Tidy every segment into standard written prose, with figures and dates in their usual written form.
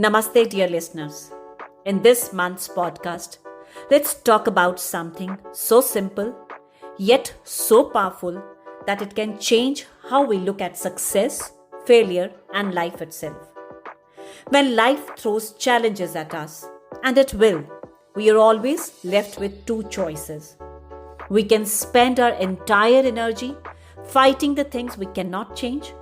Namaste, dear listeners. In this month's podcast, let's talk about something so simple yet so powerful that it can change how we look at success, failure, and life itself. When life throws challenges at us, and it will, we are always left with two choices. We can spend our entire energy fighting the things we cannot change,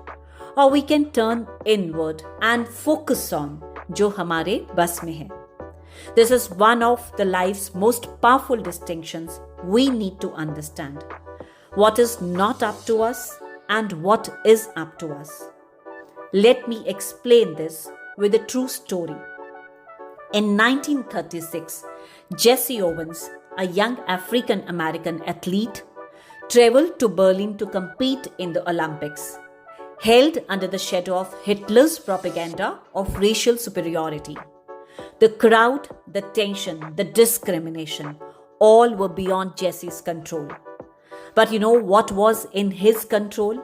or we can turn inward and focus on जो हमारे बस में है. This is one of the life's most powerful distinctions we need to understand. What is not up to us and what is up to us. Let me explain this with a true story. In 1936, Jesse Owens, a young African American athlete, traveled to Berlin to compete in the Olympics, held under the shadow of Hitler's propaganda of racial superiority. The crowd, the tension, the discrimination, all were beyond Jesse's control. But you know what was in his control?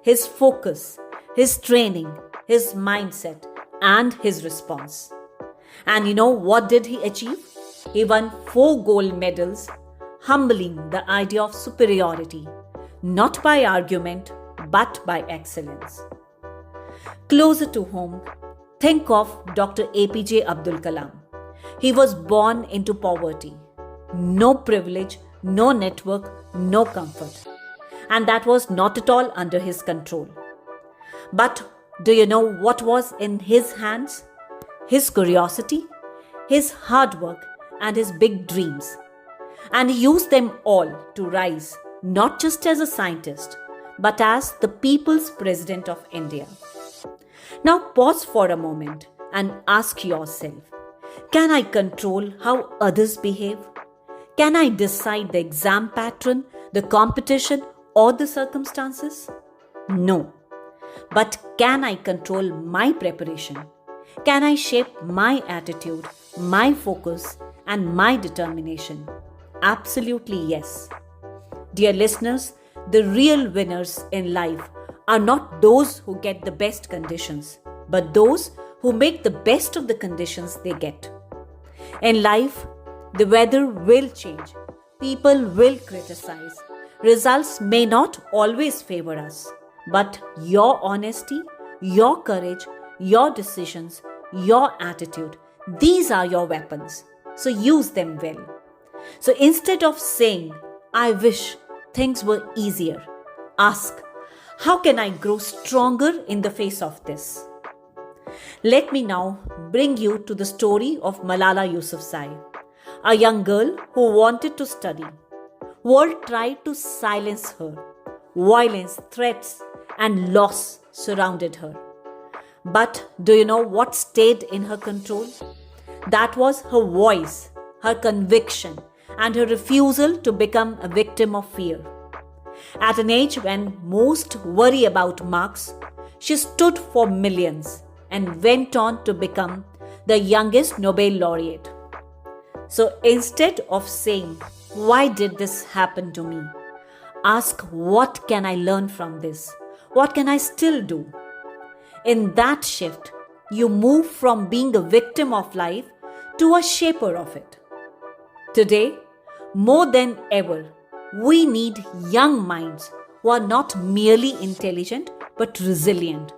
His focus, his training, his mindset, and his response. And you know what did he achieve? He won 4 gold medals, humbling the idea of superiority, not by argument, but by excellence. Closer to home, think of Dr. APJ Abdul Kalam. He was born into poverty. No privilege, no network, no comfort. And that was not at all under his control. But do you know what was in his hands? His curiosity, his hard work, and his big dreams. And he used them all to rise, not just as a scientist, but as the People's President of India. Now pause for a moment and ask yourself, can I control how others behave? Can I decide the exam pattern, the competition, or the circumstances? No. But can I control my preparation? Can I shape my attitude, my focus, and my determination? Absolutely yes. Dear listeners, the real winners in life are not those who get the best conditions, but those who make the best of the conditions they get. In life, the weather will change, people will criticize, results may not always favor us, but your honesty, your courage, your decisions, your attitude, these are your weapons. So use them well. So instead of saying, I wish things were easier, ask, how can I grow stronger in the face of this? Let me now bring you to the story of Malala Yousafzai, a young girl who wanted to study. World tried to silence her. Violence, threats, and loss surrounded her. But do you know what stayed in her control? That was her voice, her conviction, and her refusal to become a victim of fear. At an age when most worry about marks, she stood for millions and went on to become the youngest Nobel laureate. So instead of saying, why did this happen to me? Ask, what can I learn from this? What can I still do? In that shift, you move from being a victim of life to a shaper of it. Today, more than ever, we need young minds who are not merely intelligent but resilient.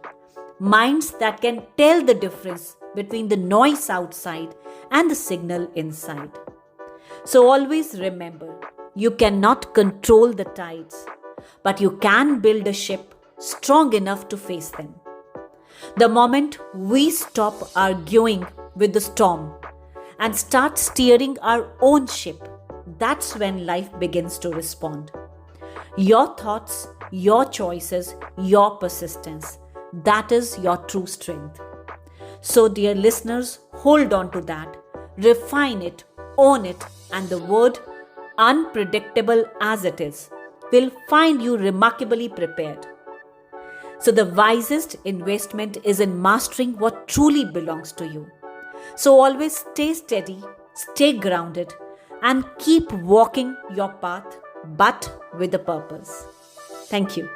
Minds that can tell the difference between the noise outside and the signal inside. So always remember, you cannot control the tides, but you can build a ship strong enough to face them. The moment we stop arguing with the storm and start steering our own ship, that's when life begins to respond. Your thoughts, your choices, your persistence, that is your true strength. So dear listeners, hold on to that, refine it, own it, and the word, unpredictable as it is, will find you remarkably prepared. So the wisest investment is in mastering what truly belongs to you. So always stay steady, stay grounded, and keep walking your path, but with a purpose. Thank you.